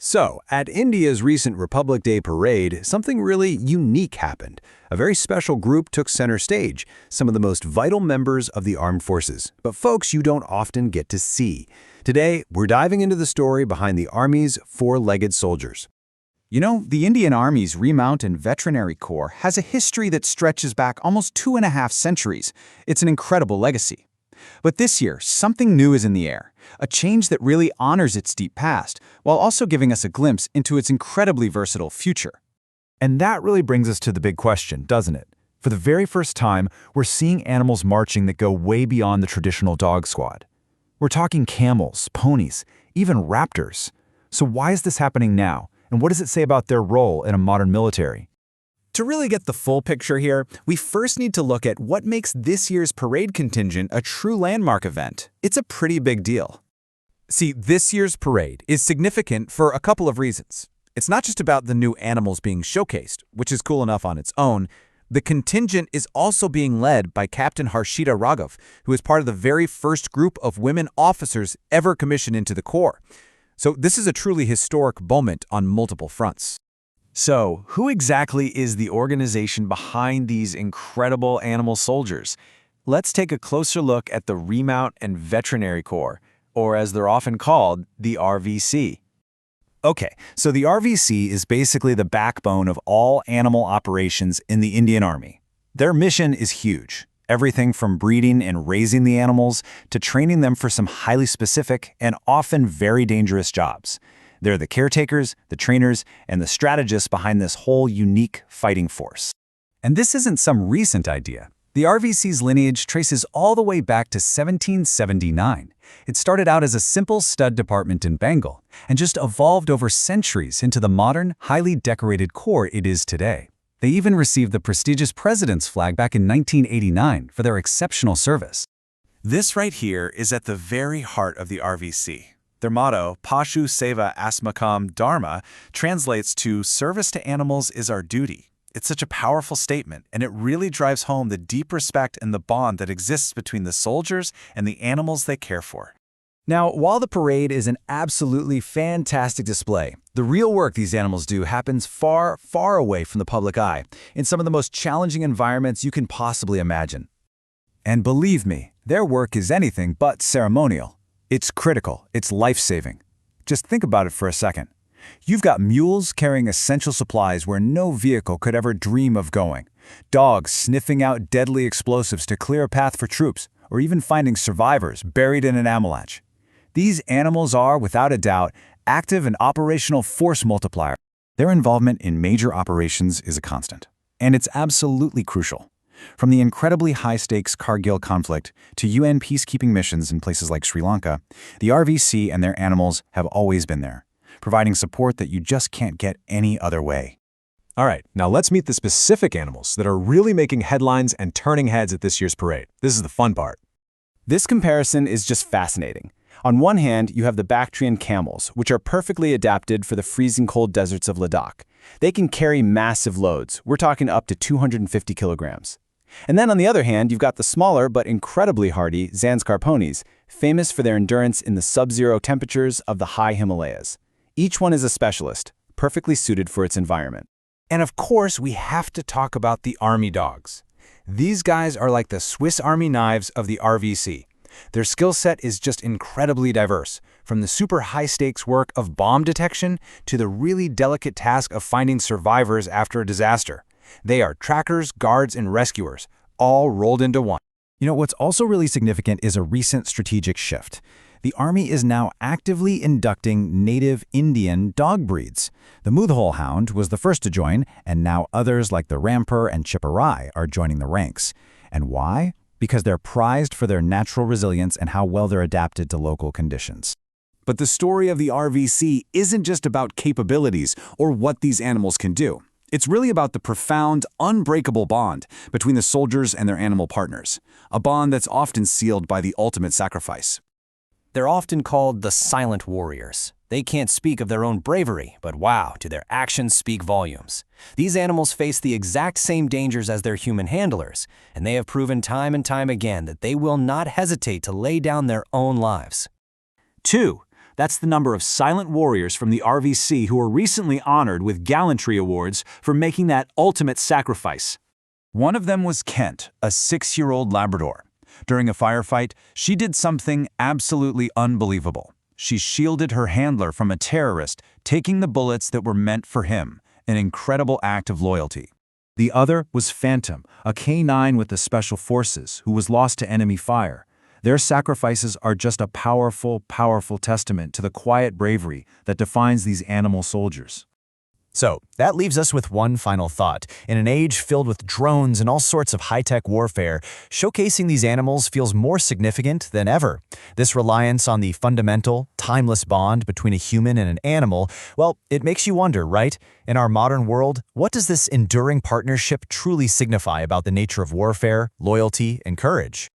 So, at India's recent Republic Day parade, something really unique happened. A very special group took center stage, some of the most vital members of the armed forces, but folks you don't often get to see. Today, we're diving into the story behind the Army's four-legged soldiers. You know, the Indian Army's Remount and Veterinary Corps has a history that stretches back almost 2.5 centuries. It's an incredible legacy. But this year, something new is in the air, a change that really honors its deep past, while also giving us a glimpse into its incredibly versatile future. And that really brings us to the big question, doesn't it? For the very first time, we're seeing animals marching that go way beyond the traditional dog squad. We're talking camels, ponies, even raptors. So why is this happening now? And what does it say about their role in a modern military? To really get the full picture here, we first need to look at what makes this year's parade contingent a true landmark event. It's a pretty big deal. See, this year's parade is significant for a couple of reasons. It's not just about the new animals being showcased, which is cool enough on its own. The contingent is also being led by Captain Harshita Raghav, who is part of the very first group of women officers ever commissioned into the Corps. So this is a truly historic moment on multiple fronts. So, who exactly is the organization behind these incredible animal soldiers? Let's take a closer look at the Remount and Veterinary Corps, or as they're often called, the RVC. Okay, so the RVC is basically the backbone of all animal operations in the Indian Army. Their mission is huge. Everything from breeding and raising the animals to training them for some highly specific and often very dangerous jobs. They're the caretakers, the trainers, and the strategists behind this whole unique fighting force. And this isn't some recent idea. The RVC's lineage traces all the way back to 1779. It started out as a simple stud department in Bengal and just evolved over centuries into the modern, highly decorated corps it is today. They even received the prestigious President's flag back in 1989 for their exceptional service. This right here is at the very heart of the RVC. Their motto, Pashu Seva Asmakam Dharma, translates to service to animals is our duty. It's such a powerful statement, and it really drives home the deep respect and the bond that exists between the soldiers and the animals they care for. Now, while the parade is an absolutely fantastic display, the real work these animals do happens far, far away from the public eye, in some of the most challenging environments you can possibly imagine. And believe me, their work is anything but ceremonial. It's critical, it's life-saving. Just think about it for a second. You've got mules carrying essential supplies where no vehicle could ever dream of going, dogs sniffing out deadly explosives to clear a path for troops, or even finding survivors buried in an avalanche. These animals are, without a doubt, active and operational force multiplier. Their involvement in major operations is a constant, and it's absolutely crucial. From the incredibly high-stakes Kargil conflict to UN peacekeeping missions in places like Sri Lanka, the RVC and their animals have always been there, providing support that you just can't get any other way. All right, now let's meet the specific animals that are really making headlines and turning heads at this year's parade. This is the fun part. This comparison is just fascinating. On one hand, you have the Bactrian camels, which are perfectly adapted for the freezing cold deserts of Ladakh. They can carry massive loads. We're talking up to 250 kilograms. And then on the other hand, you've got the smaller but incredibly hardy Zanskar ponies, famous for their endurance in the sub-zero temperatures of the high Himalayas. Each one is a specialist, perfectly suited for its environment. And of course, we have to talk about the Army dogs. These guys are like the Swiss Army knives of the RVC. Their skill set is just incredibly diverse, from the super high-stakes work of bomb detection to the really delicate task of finding survivors after a disaster. They are trackers, guards, and rescuers, all rolled into one. You know, what's also really significant is a recent strategic shift. The Army is now actively inducting native Indian dog breeds. The Mudhol Hound was the first to join, and now others like the Rampur and Chipperai are joining the ranks. And why? Because they're prized for their natural resilience and how well they're adapted to local conditions. But the story of the RVC isn't just about capabilities or what these animals can do. It's really about the profound, unbreakable bond between the soldiers and their animal partners, a bond that's often sealed by the ultimate sacrifice. They're often called the silent warriors. They can't speak of their own bravery, but wow, do their actions speak volumes. These animals face the exact same dangers as their human handlers, and they have proven time and time again that they will not hesitate to lay down their own lives. 2. That's the number of silent warriors from the RVC who were recently honored with gallantry awards for making that ultimate sacrifice. One of them was Kent, a 6-year-old Labrador. During a firefight, she did something absolutely unbelievable. She shielded her handler from a terrorist, taking the bullets that were meant for him, an incredible act of loyalty. The other was Phantom, a K9 with the Special Forces who was lost to enemy fire. Their sacrifices are just a powerful, powerful testament to the quiet bravery that defines these animal soldiers. So, that leaves us with one final thought. In an age filled with drones and all sorts of high-tech warfare, showcasing these animals feels more significant than ever. This reliance on the fundamental, timeless bond between a human and an animal, well, it makes you wonder, right? In our modern world, what does this enduring partnership truly signify about the nature of warfare, loyalty, and courage?